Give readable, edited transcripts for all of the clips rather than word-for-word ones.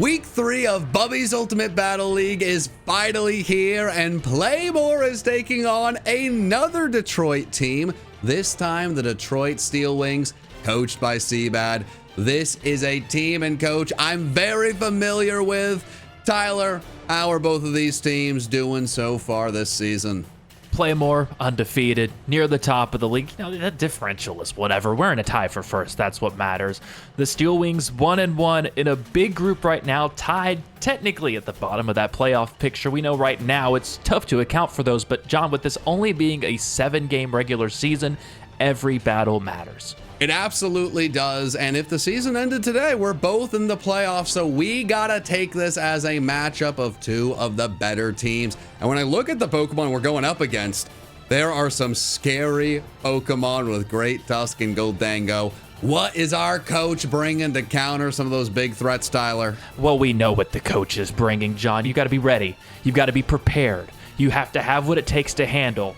Week 3 of Bubby's Ultimate Battle League is finally here, and Playmore is taking on another Detroit team. This time, the Detroit Steel Wings, coached by Seabad. This is a team and coach I'm very familiar with. Tyler, how are both of these teams doing so far this season? Playmore, undefeated, near the top of the league. You know, that differential is whatever. We're in a tie for first. That's what matters. The Steel Wings 1-1 in a big group right now, tied technically at the bottom of that playoff picture. We know right now it's tough to account for those, but John, with this only being a 7-game regular season, every battle matters. It absolutely does, and if the season ended today, we're both in the playoffs, so we gotta take this as a matchup of two of the better teams. And when I look at the Pokemon we're going up against, there are some scary Pokemon with Great Tusk and Goldango. What is our coach bringing to counter some of those big threats, Tyler? Well, we know what the coach is bringing, John. You gotta be ready. You gotta be prepared. You have to have what it takes to handle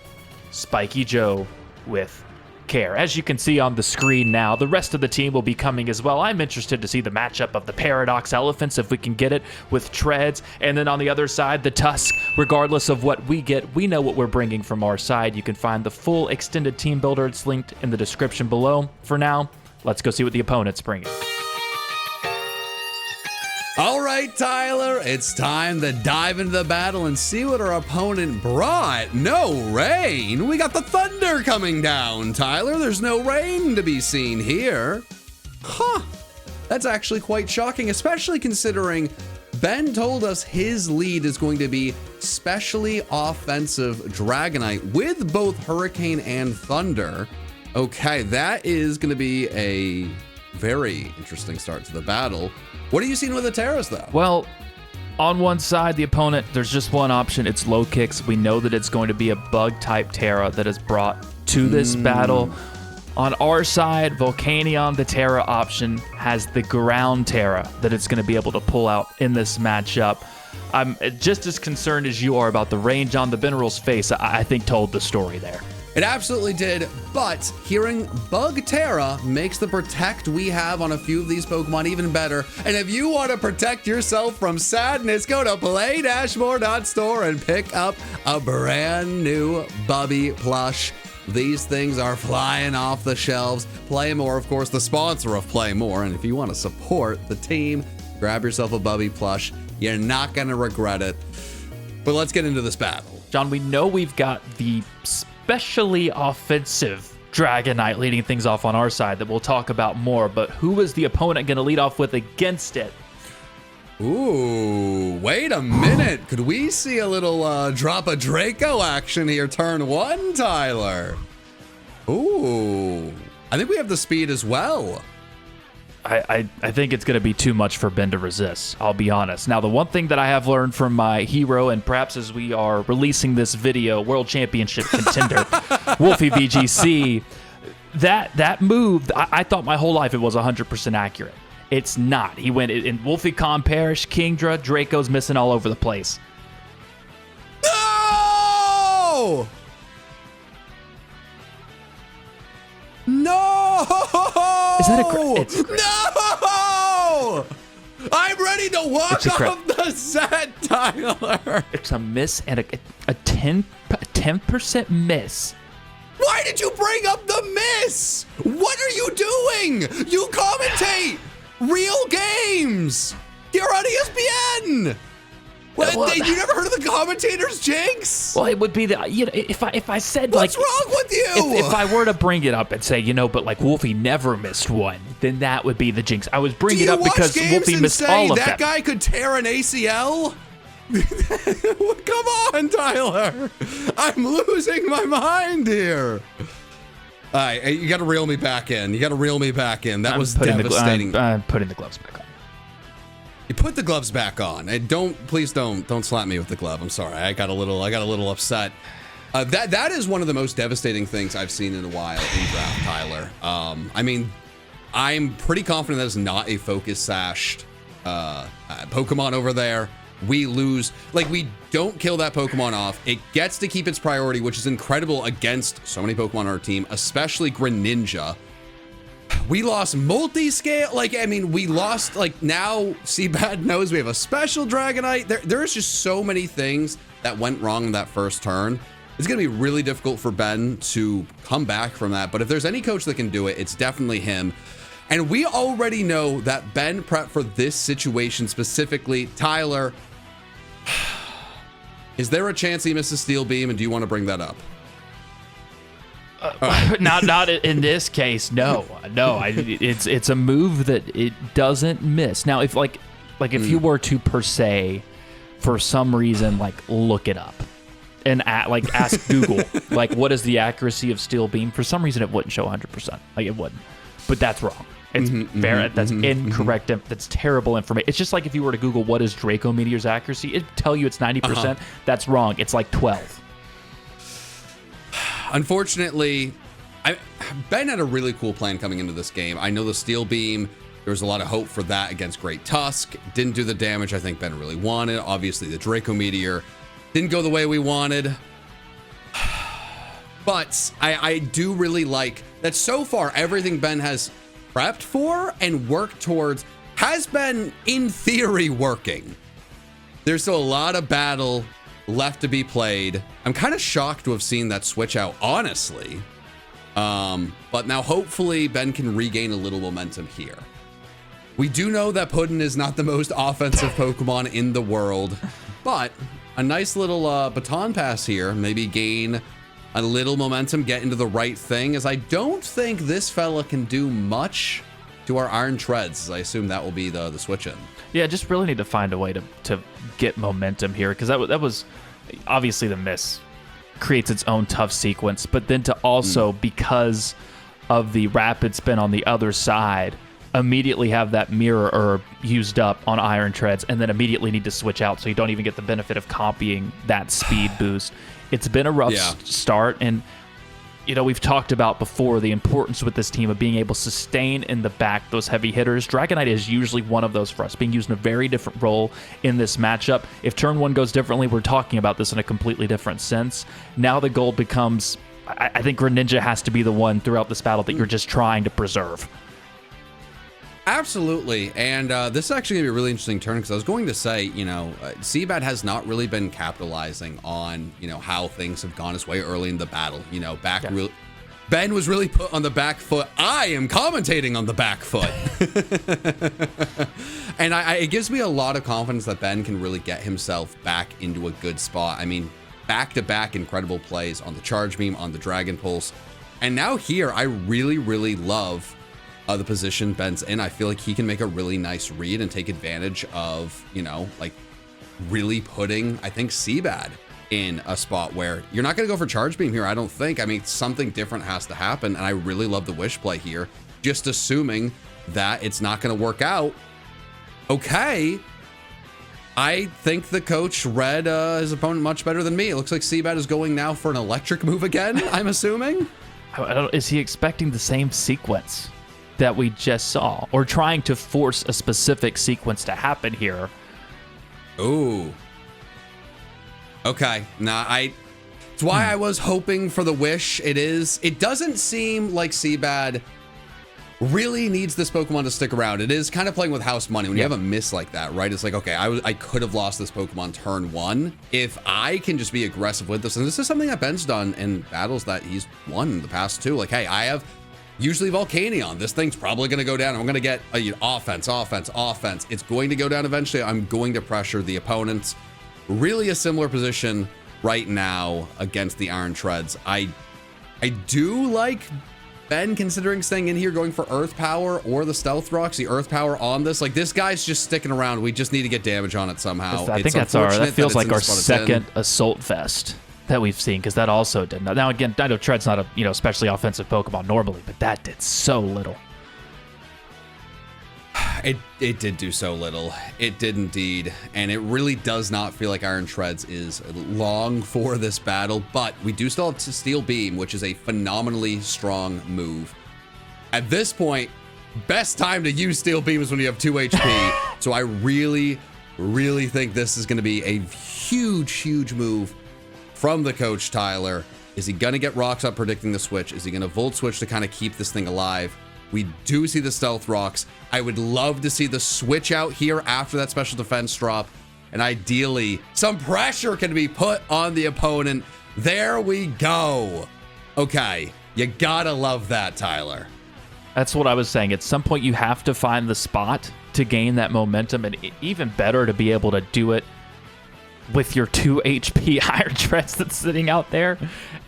Spiky Joe with care. As you can see on the screen now, the rest of the team will be coming as well. I'm interested to see the matchup of the Paradox Elephants, if we can get it, with Treads, and then on the other side, the Tusk. Regardless of what we get, we know what we're bringing from our side. You can find the full extended team builder. It's linked in the description below. For now, let's go see what the opponent's bringing. All right, Tyler, it's time to dive into the battle and see what our opponent brought. No rain. We got the thunder coming down, Tyler. There's no rain to be seen here. Huh. That's actually quite shocking, especially considering Ben told us his lead is going to be specially offensive Dragonite with both Hurricane and Thunder. Okay, that is going to be a very interesting start to the battle. What are you seeing with the Terras, though? Well, on one side, the opponent, there's just one option. It's low kicks. We know that it's going to be a bug-type Terra that is brought to this battle. On our side, Volcanion, the Terra option, has the ground Terra that it's going to be able to pull out in this matchup. I'm just as concerned as you are about the range on the Mineral's face. I think told the story there. It absolutely did, but hearing Bug Terra makes the protect we have on a few of these Pokemon even better. And if you want to protect yourself from sadness, go to play-more.store and pick up a brand new Bubby plush. These things are flying off the shelves. Playmore, of course, the sponsor of Playmore. And if you want to support the team, grab yourself a Bubby plush. You're not going to regret it. But let's get into this battle. John, we know we've got the especially offensive Dragonite leading things off on our side that we'll talk about more, but who is the opponent going to lead off with against it? Ooh, wait a minute. Could we see a little drop a Draco action here turn one, Tyler? Ooh, I think we have the speed as well. I think it's going to be too much for Ben to resist, I'll be honest. Now, the one thing that I have learned from my hero, and perhaps as we are releasing this video, World Championship contender, Wolfie VGC, that move, I thought my whole life it was 100% accurate. It's not. He went in Wolfie Perish, Kingdra, Draco's missing all over the place. No! No! Is that a No! I'm ready to walk off the set, Tyler. It's a miss and a 10% miss. Why did you bring up the miss? What are you doing? You commentate real games. You're on ESPN. Well, you never heard of the commentator's jinx? Well, it would be the, you know, if I said, what's like, wrong with you? If I were to bring it up and say, you know, but like Wolfie never missed one, then that would be the jinx. I was bringing it up because Wolfie missed all of them. That guy could tear an ACL? Come on, Tyler. I'm losing my mind here. All right, you got to reel me back in. That was devastating. I'm putting the gloves back on. You put the gloves back on, and please don't slap me with the glove. I'm sorry, I got a little upset. That is one of the most devastating things I've seen in a while in draft, Tyler. I mean, I'm pretty confident that is not a focus sashed Pokemon over there. We lose, like, we don't kill that Pokemon off. It gets to keep its priority, which is incredible against so many Pokemon on our team, especially Greninja. We lost multi-scale. Like, I mean, we lost, like, now Seabad knows we have a special Dragonite. There's just so many things that went wrong in that first turn. It's going to be really difficult for Ben to come back from that. But if there's any coach that can do it, it's definitely him. And we already know that Ben prepped for this situation specifically. Tyler, is there a chance he misses Steel Beam? And do you want to bring that up? Not in this case. No. It's a move that it doesn't miss. Now, if if you were to per se, for some reason, like look it up and ask Google, like what is the accuracy of Steel Beam? For some reason, it wouldn't show 100%. Like it wouldn't. But that's wrong. It's that's incorrect. That's terrible information. It's just like if you were to Google what is Draco Meteor's accuracy, it'd tell you it's 90%. That's wrong. It's like 12. Unfortunately, Ben had a really cool plan coming into this game. I know the Steel Beam, there was a lot of hope for that against Great Tusk. Didn't do the damage I think Ben really wanted. Obviously, the Draco Meteor didn't go the way we wanted. But I do really like that so far everything Ben has prepped for and worked towards has been, in theory, working. There's still a lot of battle left to be played. I'm kind of shocked to have seen that switch out, honestly. But now hopefully Ben can regain a little momentum here. We do know that Puddin is not the most offensive Pokemon in the world, but a nice little baton pass here, maybe gain a little momentum, get into the right thing, as I don't think this fella can do much to our Iron Treads. I assume that will be the switch in. Yeah, just really need to find a way to get momentum here, because that was obviously the miss creates its own tough sequence, but then to also, because of the rapid spin on the other side, immediately have that mirror herb used up on Iron Treads and then immediately need to switch out, so you don't even get the benefit of copying that speed boost. It's been a rough start, and we've talked about before the importance with this team of being able to sustain in the back those heavy hitters. Dragonite is usually one of those for us, being used in a very different role in this matchup. If turn one goes differently, we're talking about this in a completely different sense. Now the goal becomes, I think Greninja has to be the one throughout this battle that you're just trying to preserve. Absolutely, and this is actually going to be a really interesting turn, because I was going to say, Seabad has not really been capitalizing on, how things have gone his way early in the battle. Ben was really put on the back foot. I am commentating on the back foot. And it gives me a lot of confidence that Ben can really get himself back into a good spot. I mean, back-to-back incredible plays on the Charge Beam, on the Dragon Pulse. And now here, I really, really love the position Ben's in. I feel like he can make a really nice read and take advantage of, really putting, I think, Seabad in a spot where you're not going to go for Charge Beam here, I don't think. I mean, something different has to happen, and I really love the Wish play here, just assuming that it's not going to work out. Okay. I think the coach read his opponent much better than me. It looks like Seabad is going now for an electric move again, I'm assuming. Is he expecting the same sequence that we just saw, or trying to force a specific sequence to happen here? Ooh. Okay. It's why I was hoping for the Wish. It doesn't seem like Seabad really needs this Pokemon to stick around. It is kind of playing with house money when you have a miss like that, right? It's like, okay, I could have lost this Pokemon turn one. If I can just be aggressive with this, and this is something that Ben's done in battles that he's won in the past too. Like, hey, I have usually Volcanion. This thing's probably going to go down. I'm going to get offense. It's going to go down eventually. I'm going to pressure the opponents. Really a similar position right now against the Iron Treads. I do like Ben considering staying in here, going for Earth Power or the Stealth Rocks. The Earth Power on this. Like, this guy's just sticking around. We just need to get damage on it somehow. I think that feels like our second Assault Vest that we've seen, because that also did not. Now again, I know Tread's not a especially offensive Pokemon normally, but that did so little. It did do so little. It did indeed, and it really does not feel like Iron Treads is long for this battle. But we do still have Steel Beam, which is a phenomenally strong move. At this point, best time to use Steel Beam is when you have 2 HP. So I really, really think this is going to be a huge move from the coach, Tyler. Is he going to get rocks up predicting the switch? Is he going to Volt Switch to kind of keep this thing alive? We do see the stealth rocks. I would love to see the switch out here after that special defense drop. And ideally, some pressure can be put on the opponent. There we go. Okay, you gotta love that, Tyler. That's what I was saying. At some point, you have to find the spot to gain that momentum, and even better to be able to do it with your 2 HP Iron Treads that's sitting out there.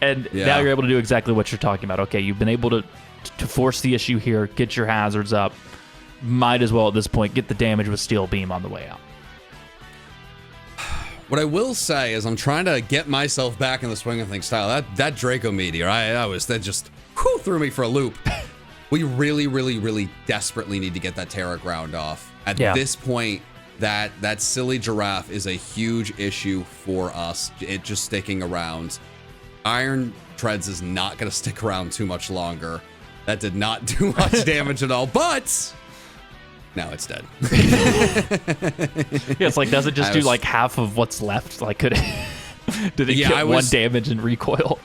And now you're able to do exactly what you're talking about. Okay, you've been able to force the issue here, get your hazards up. Might as well at this point get the damage with Steel Beam on the way out. What I will say is I'm trying to get myself back in the swing of things, Tyler. That Draco Meteor, that just threw me for a loop. We really, really, really desperately need to get that Terra Ground off. At this point, that silly giraffe is a huge issue for us. It just sticking around. Iron Treads is not going to stick around too much longer. That did not do much damage at all, but now it's dead. Yeah, it's like, does it just do like half of what's left? Like, did it get one damage and recoil?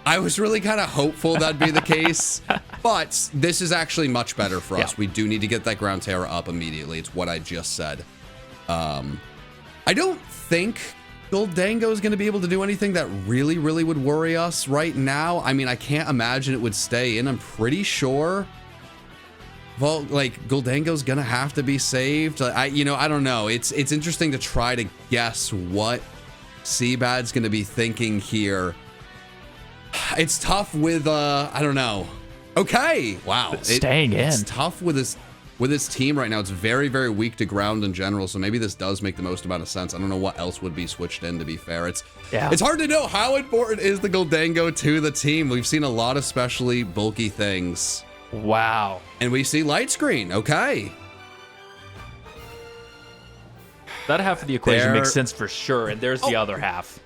I was really kind of hopeful that'd be the case, but this is actually much better for us. We do need to get that ground terror up immediately. It's what I just said. I don't think Goldango is going to be able to do anything that really, really would worry us right now. I mean, I can't imagine it would stay in. I'm pretty sure. Well, like, Goldango's going to have to be saved. I don't know. It's interesting to try to guess what Seabad's going to be thinking here. It's tough with I don't know. Okay, wow, staying in. It's tough with his team right now. It's very, very weak to ground in general. So maybe this does make the most amount of sense. I don't know what else would be switched in. To be fair, it's hard to know how important is the Goldango to the team. We've seen a lot of specially bulky things. Wow, and we see light screen. Okay, that half of the equation makes sense for sure. And there's the other half.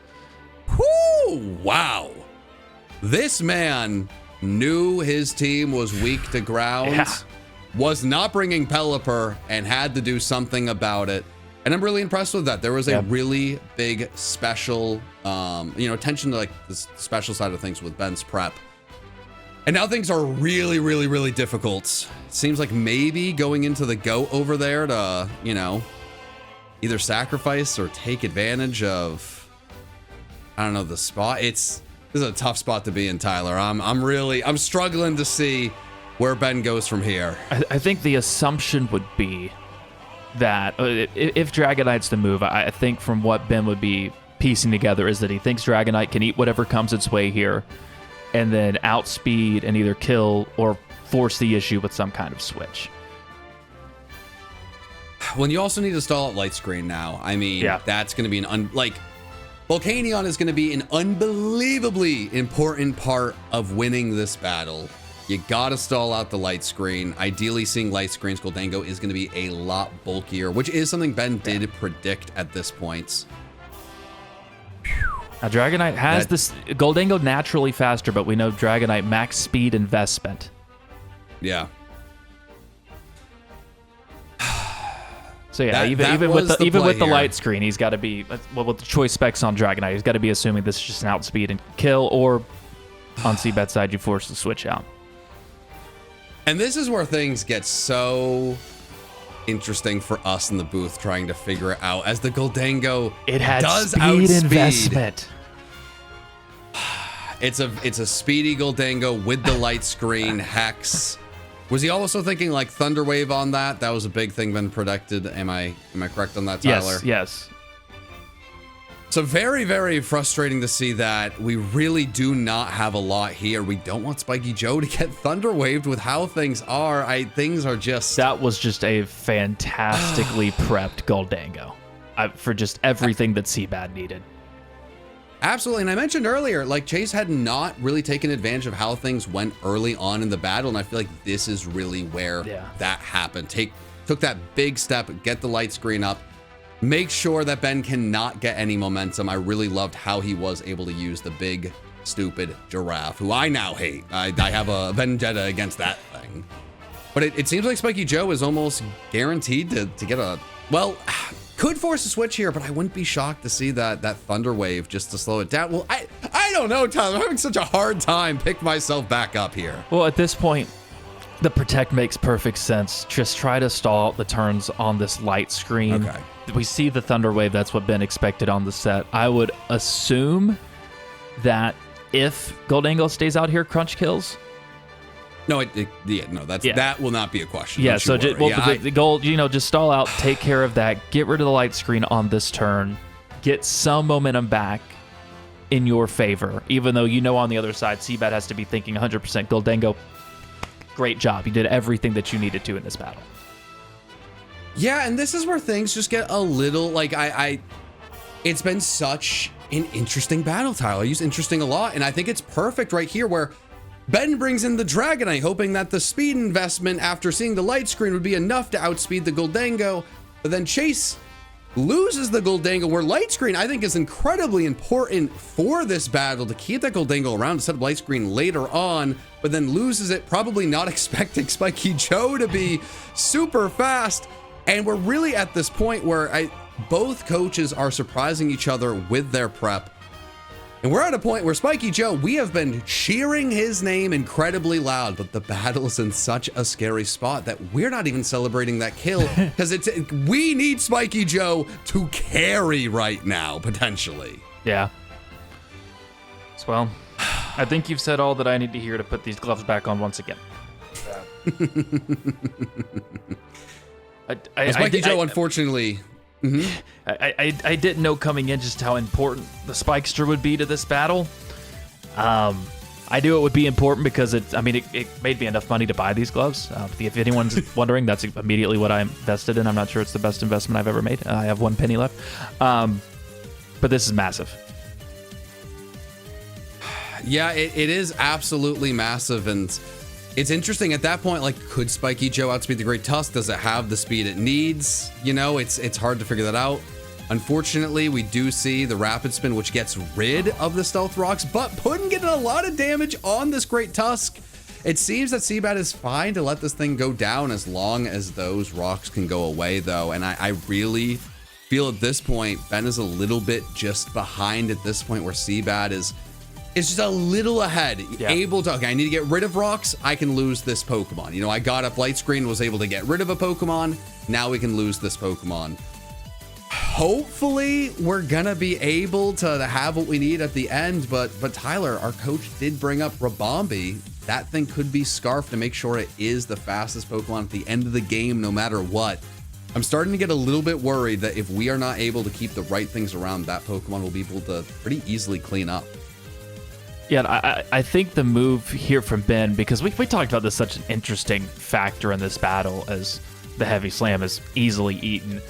Whoo! Wow. This man knew his team was weak to ground, was not bringing Pelipper, and had to do something about it. And I'm really impressed with that. There was a really big special, attention to like the special side of things with Ben's prep. And now things are really, really, really difficult. It seems like maybe going into the goat over there to, either sacrifice or take advantage of, I don't know, the spot. This is a tough spot to be in, Tyler. I'm struggling to see where Ben goes from here. I think the assumption would be that if Dragonite's the move, I think from what Ben would be piecing together is that he thinks Dragonite can eat whatever comes its way here and then outspeed and either kill or force the issue with some kind of switch. Well, you also need to stall out light screen now. I mean, that's going to be Volcanion is going to be an unbelievably important part of winning this battle. You got to stall out the light screen. Ideally, seeing light screens, Goldango is going to be a lot bulkier, which is something Ben did predict at this point. Now, Dragonite has this Goldango naturally faster, but we know Dragonite max speed investment. Yeah. So yeah, even with the light screen, he's got to be with the choice specs on Dragonite. He's got to be assuming this is just an outspeed and kill, or on Seabad's side, you force the switch out. And this is where things get so interesting for us in the booth, trying to figure it out as the Goldango does outspeed. Investment. It's a speedy Goldango with the light screen Hex. Was he also thinking like Thunder Wave on that? That was a big thing Ben predicted. Am I correct on that, Tyler? Yes. So very, very frustrating to see that. We really do not have a lot here. We don't want Spiky Joe to get Thunder Waved with how things are. Things are just... That was just a fantastically prepped Goldango for just everything that Seabad needed. Absolutely. And I mentioned earlier, like Chase had not really taken advantage of how things went early on in the battle. And I feel like this is really where that happened. Took that big step, get the light screen up, make sure that Ben cannot get any momentum. I really loved how he was able to use the big, stupid giraffe, who I now hate. I have a vendetta against that thing. But it seems like Spiky Joe is almost guaranteed to get a... Well... Could force a switch here, but I wouldn't be shocked to see that Thunder Wave just to slow it down. Well, I don't know, Tyler. I'm having such a hard time picking myself back up here. Well, at this point, The protect makes perfect sense. Just try to stall out the turns on this light screen. Okay. We see the Thunder Wave. That's what Ben expected on the set. I would assume that if Goldango stays out here, crunch kills. No, that will not be a question. Yeah, Don't so you worry. the goal, just stall out, take care of that, get rid of the light screen on this turn, get some momentum back in your favor, even though on the other side, Seabad has to be thinking 100% Goldango. Great job. You did everything that you needed to in this battle. Yeah, and this is where things just get a little it's been such an interesting battle, Tyler. I use interesting a lot, and I think it's perfect right here where Ben brings in the Dragonite, hoping that the speed investment after seeing the light screen would be enough to outspeed the Goldango, but then Chase loses the Goldango, where light screen I think is incredibly important for this battle to keep that Goldango around to set up light screen later on, but then loses it, probably not expecting Spiky Joe to be super fast. And we're really at this point where both coaches are surprising each other with their prep. And we're at a point where Spiky Joe, we have been cheering his name incredibly loud, but the battle is in such a scary spot that we're not even celebrating that kill because we need Spiky Joe to carry right now, potentially. Yeah. Well, I think you've said all that I need to hear to put these gloves back on once again. Spiky Joe, unfortunately... Mm-hmm. I didn't know coming in just how important the Spikester would be to this battle. I knew it would be important because it made me enough money to buy these gloves. If anyone's wondering, that's immediately what I invested in. I'm not sure it's the best investment I've ever made. I have 1 penny left. But this is massive. Yeah, it is absolutely massive, and it's interesting at that point, could Spiky Joe outspeed the Great Tusk? Does it have the speed it needs? It's hard to figure that out. Unfortunately, we do see the Rapid Spin, which gets rid of the Stealth Rocks, but Puddin getting a lot of damage on this Great Tusk. It seems that Seabad is fine to let this thing go down as long as those rocks can go away, though. And I really feel at this point, Ben is a little bit just behind at this point where Seabad is just a little ahead, able to, okay, I need to get rid of rocks. I can lose this Pokemon. I got up light screen, was able to get rid of a Pokemon. Now we can lose this Pokemon. Hopefully we're gonna be able to have what we need at the end, but Tyler, our coach did bring up Rabombi. That thing could be Scarf to make sure it is the fastest Pokemon at the end of the game, no matter what. I'm starting to get a little bit worried that if we are not able to keep the right things around, that Pokemon will be able to pretty easily clean up. Yeah, I think the move here from Ben, because we talked about this, such an interesting factor in this battle as the Heavy Slam is easily eaten.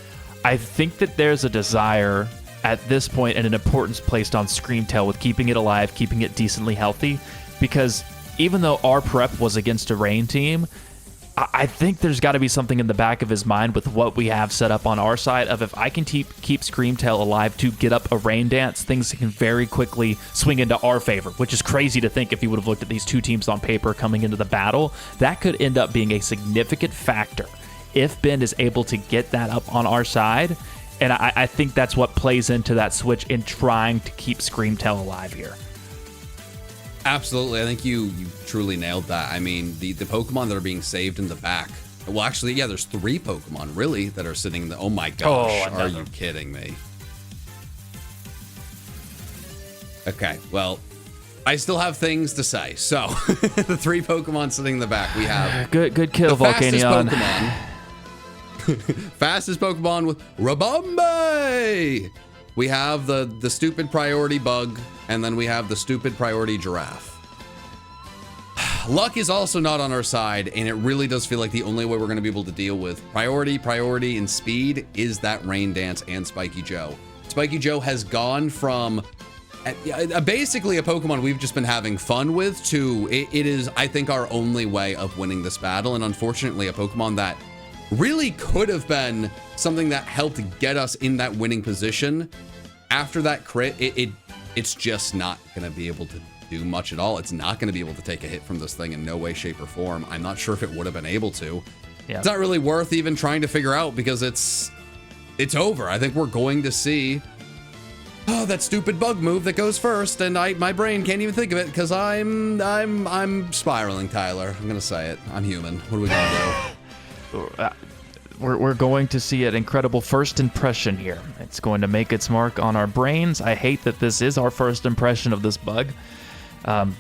I think that there's a desire at this point and an importance placed on Screamtail with keeping it alive, keeping it decently healthy, because even though our prep was against a rain team, I think there's got to be something in the back of his mind with what we have set up on our side of if I can keep Screamtail alive to get up a rain dance, things can very quickly swing into our favor, which is crazy to think if you would have looked at these two teams on paper coming into the battle. That could end up being a significant factor if Ben is able to get that up on our side. And I think that's what plays into that switch in trying to keep Screamtail alive here. Absolutely. I think you truly nailed that. I mean, the Pokemon that are being saved in the back. Well, actually, yeah, there's 3 Pokemon, really, that are sitting in the... Oh, my gosh. Are you kidding me? Okay, well, I still have things to say. So, the 3 Pokemon sitting in the back. We have... Good kill, Volcanion. Fastest Pokemon with Rabombi! We have the stupid priority bug, and then we have the stupid priority giraffe. Luck is also not on our side, and it really does feel like the only way we're going to be able to deal with priority, and speed is that Rain Dance and Spiky Joe. Spiky Joe has gone from basically a Pokemon we've just been having fun with to it is, I think, our only way of winning this battle, and unfortunately a Pokemon that really could have been something that helped get us in that winning position. After that crit, it's just not going to be able to do much at all. It's not going to be able to take a hit from this thing in no way, shape, or form. I'm not sure if it would have been able to. Yeah. It's not really worth even trying to figure out because it's over. I think we're going to see Oh, that stupid bug move that goes first, and my brain can't even think of it because I'm spiraling, Tyler. I'm gonna say it. I'm human. What are we gonna do? We're going to see an incredible first impression here. It's going to make its mark on our brains. I hate that this is our first impression of this bug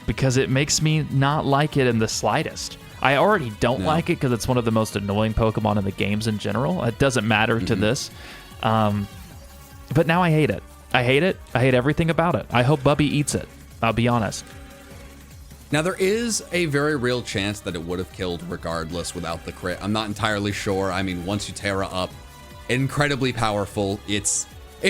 because it makes me not like it in the slightest. I already don't like it because it's one of the most annoying Pokemon in the games in general. It doesn't matter to this. But now I hate it. I hate it. I hate everything about it. I hope Bubby eats it. I'll be honest. Now, there is a very real chance that it would have killed regardless without the crit. I'm not entirely sure. I mean, once you Terra up, incredibly powerful. It's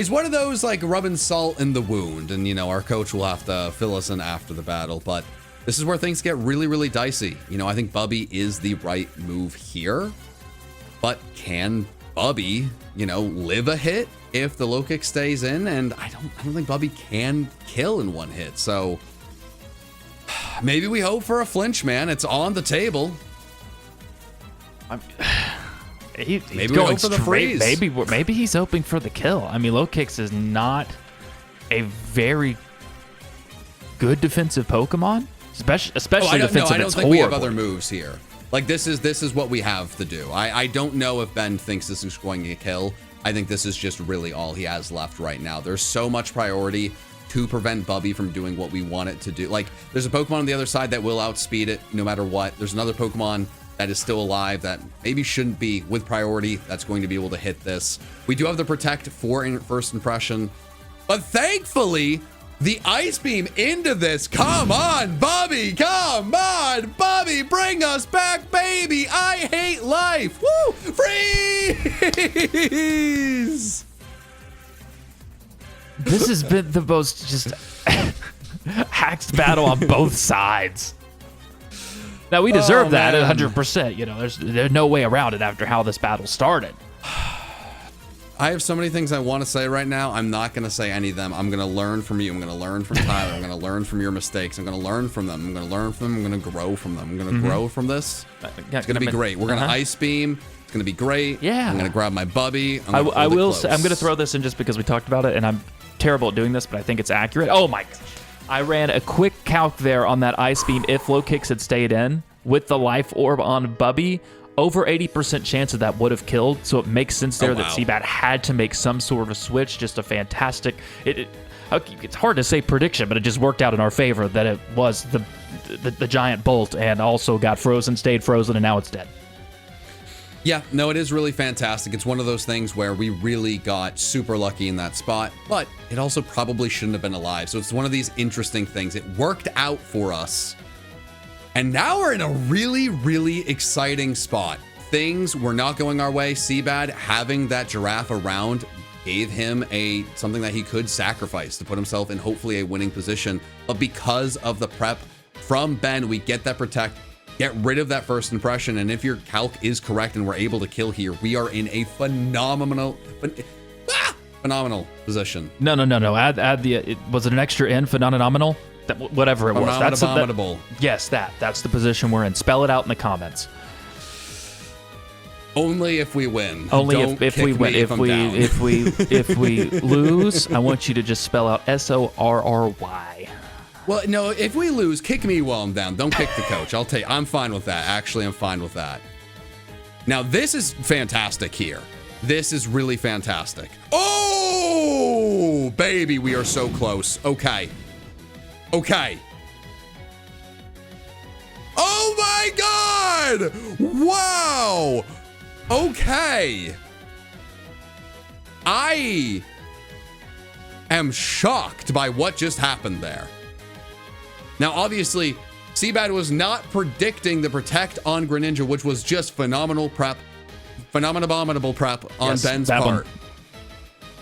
one of those like rubbing salt in the wound. And, you know, our coach will have to fill us in after the battle. But this is where things get really, really dicey. You know, I think Bubby is the right move here. But can Bubby, you know, live a hit if the low kick stays in? And I don't think Bubby can kill in one hit. So maybe we hope for a flinch, man. It's on the table. He's maybe going we hope for the freeze. Maybe he's hoping for the kill. I mean, low kicks is not a very good defensive Pokemon, especially defensive. I don't it's think horrible. we have other moves here. Like this is what we have to do. I don't know if Ben thinks this is going to kill. I think this is just really all he has left right now. There's so much priority to prevent Bubby from doing what we want it to do. Like, there's a Pokemon on the other side that will outspeed it no matter what. There's another Pokemon that is still alive that maybe shouldn't be with priority that's going to be able to hit this. We do have the Protect for first impression, but thankfully, the Ice Beam into this. Come on, Bubby. Come on, Bubby. Bring us back, baby. I hate life. Woo! Freeze! This has been the most just hacked battle on both sides. Now, we deserve that 100%. You know, there's no way around it after how this battle started. I have so many things I want to say right now. I'm not going to say any of them. I'm going to learn from you. I'm going to learn from Tyler. I'm going to learn from your mistakes. I'm going to learn from them. I'm going to learn from them. I'm going to grow from them. I'm going to grow from this. It's going to be great. We're going to Ice Beam. It's going to be great. Yeah. I'm going to grab my Bubby. I'm going to throw this in just because we talked about it, and I'm terrible at doing this, but I think it's accurate. Oh my gosh. I ran a quick calc there on that Ice Beam. If low kicks had stayed in with the Life Orb on Bubby, over 80% chance of that would have killed. So it makes sense there that Seabat had to make some sort of a switch. Just a fantastic. It's hard to say prediction, but it just worked out in our favor that it was the giant bolt and also got frozen, stayed frozen, and now it's dead. Yeah, no, it is really fantastic. It's one of those things where we really got super lucky in that spot, but it also probably shouldn't have been alive. So it's one of these interesting things. It worked out for us. And now we're in a really, really exciting spot. Things were not going our way. Seabad having that giraffe around gave him something that he could sacrifice to put himself in hopefully a winning position. But because of the prep from Ben, we get that Protect, get rid of that first impression. And if your calc is correct and we're able to kill here, we are in a phenomenal position. No. Add the, was it an extra N, phenomenal? Whatever it was. That's abominable. Yes, that's the position we're in. Spell it out in the comments. Only if we win. Only if we win. If we lose, I want you to just spell out SORRY. Well, no, if we lose, kick me while I'm down. Don't kick the coach. I'm fine with that. Actually, I'm fine with that. Now, this is fantastic here. This is really fantastic. Oh, baby, we are so close. Okay. Oh my God! Wow! Okay. I am shocked by what just happened there. Now, obviously, Seabad was not predicting the Protect on Greninja, which was just phenomenal prep, abominable prep on Ben's part.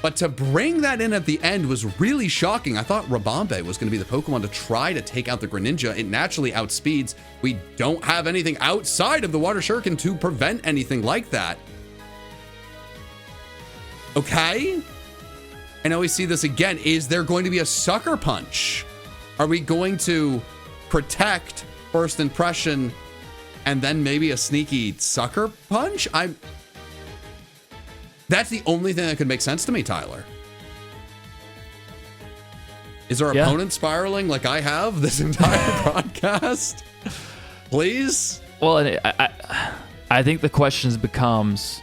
But to bring that in at the end was really shocking. I thought Rabambe was going to be the Pokemon to try to take out the Greninja. It naturally outspeeds. We don't have anything outside of the Water Shuriken to prevent anything like that. Okay. And now we see this again. Is there going to be a Sucker Punch? Are we going to Protect first impression and then maybe a sneaky Sucker Punch? That's the only thing that could make sense to me, Tyler. Is our opponent spiraling like I have this entire broadcast? Please? Well, and I think the question becomes,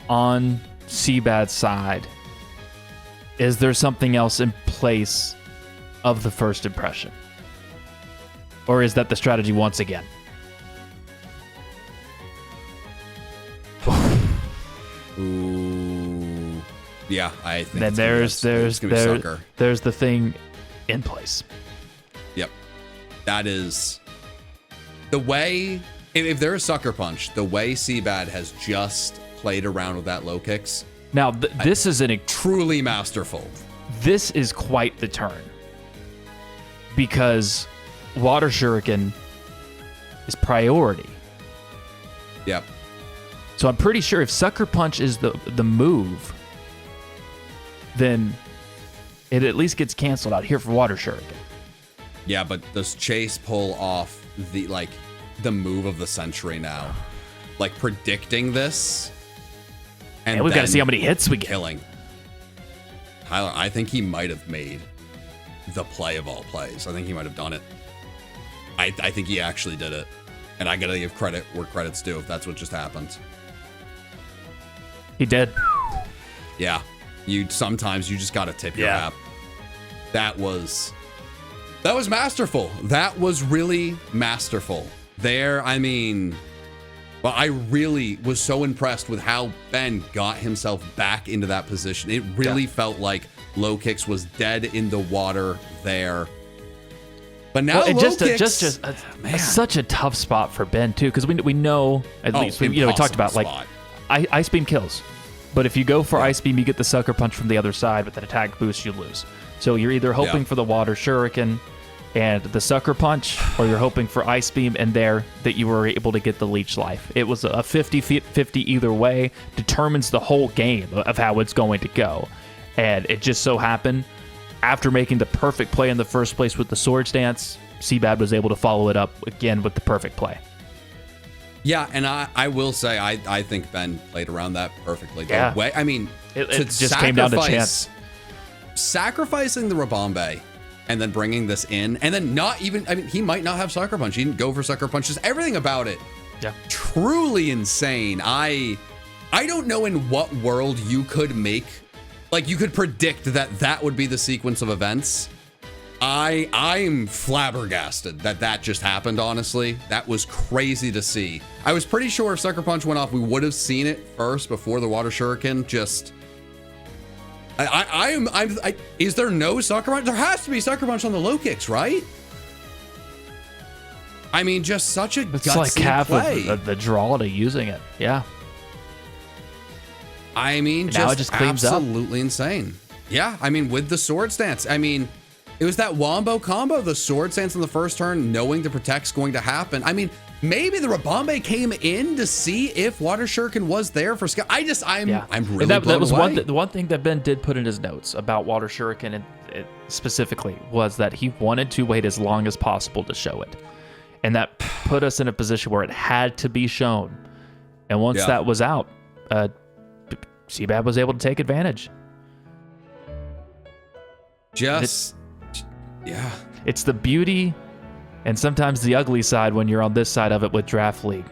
on Seabad's side, is there something else in place of the first impression? Or is that the strategy once again? Ooh. Yeah, I think then there's the thing in place. Yep. That is the way, if there is Sucker Punch, the way Seabad has just played around with that low kicks. Now, this is truly masterful. This is quite the turn. Because Water Shuriken is priority. Yep. So I'm pretty sure if Sucker Punch is the move, then it at least gets canceled out here for Water Shuriken. Yeah, but does Chase pull off the move of the century now? Like predicting this? And we've got to see how many hits we get. Killing. Tyler, I think he might have made the play of all plays. I think he might have done it. I think he actually did it. And I gotta give credit where credit's due if that's what just happened. He did. Yeah. Sometimes you just gotta tip your hat. That was masterful. That was really masterful. Well, I really was so impressed with how Ben got himself back into that position. It really felt like low kicks was dead in the water there. But now such a tough spot for Ben too, because we know at least we talked about spot. Like Ice Beam kills, but if you go for Ice Beam, you get the Sucker Punch from the other side with an attack boost, you lose. So you're either hoping for the Water Shuriken and the Sucker Punch, or you're hoping for Ice Beam and that you were able to get the Leech Life. It was a 50-50 either way, determines the whole game of how it's going to go. And it just so happened, after making the perfect play in the first place with the Sword Stance, Seabad was able to follow it up again with the perfect play. Yeah, and I will say, I think Ben played around that perfectly. Yeah. It just came down to chance. Sacrificing the Rabombe and then bringing this in, and then he might not have Sucker Punch. He didn't go for Sucker Punch. Just everything about it. Yeah. Truly insane. I don't know in what world you could make, you could predict that would be the sequence of events. I'm flabbergasted that just happened, honestly. That was crazy to see. I was pretty sure if Sucker Punch went off, we would have seen it first before the Water Shuriken. Is there no Sucker Punch? There has to be Sucker Punch on the low kicks, right? Just such a gutsy like half play. Of the draw to using it. Yeah. Now it just cleans absolutely up. Insane. Yeah, with the Sword Stance. It was that wombo combo, the Sword Stance in the first turn, knowing the Protect's going to happen. Maybe the Rabombe came in to see if Water Shuriken was there for Scott. I'm really blown that was away. The one thing that Ben did put in his notes about Water Shuriken and specifically was that he wanted to wait as long as possible to show it. And that put us in a position where it had to be shown. And once that was out, Seabad was able to take advantage. It's the beauty and sometimes the ugly side when you're on this side of it with Draft League.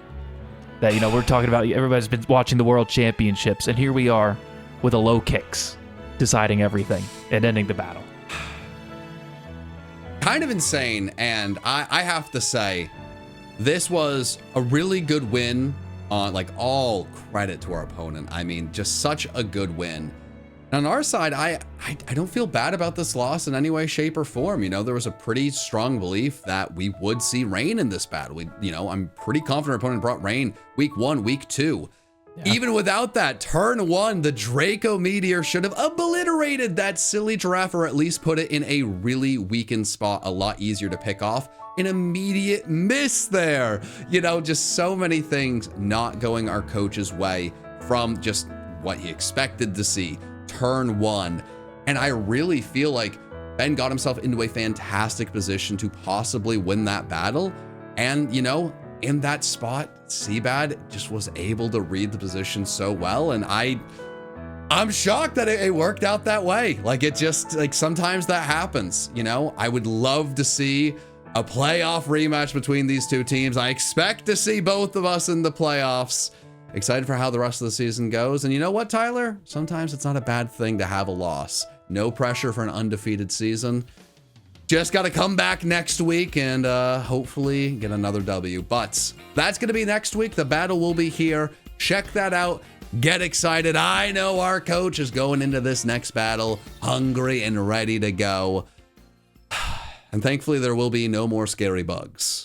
That, we're talking about, everybody's been watching the World Championships, and here we are with a low kicks deciding everything and ending the battle. Kind of insane, and I have to say, this was a really good win on, all credit to our opponent. Just such a good win. And on our side, I don't feel bad about this loss in any way, shape, or form. There was a pretty strong belief that we would see Rain in this battle. I'm pretty confident our opponent brought Rain week 1, week 2. Yeah. Even without that, turn 1, the Draco Meteor should have obliterated that silly giraffe, or at least put it in a really weakened spot, a lot easier to pick off. An immediate miss there. Just so many things not going our coach's way from just what he expected to see. Turn 1, and I really feel like Ben got himself into a fantastic position to possibly win that battle. And in that spot, Seabad just was able to read the position so well, and I'm shocked that it worked out that way. Like, it just, like, sometimes that happens, you know? I would love to see a playoff rematch between these two teams. I expect to see both of us in the playoffs. Excited for how the rest of the season goes. And you know what, Tyler? Sometimes it's not a bad thing to have a loss. No pressure for an undefeated season. Just got to come back next week and hopefully get another W. But that's going to be next week. The battle will be here. Check that out. Get excited. I know our coach is going into this next battle hungry and ready to go. And thankfully, there will be no more scary bugs.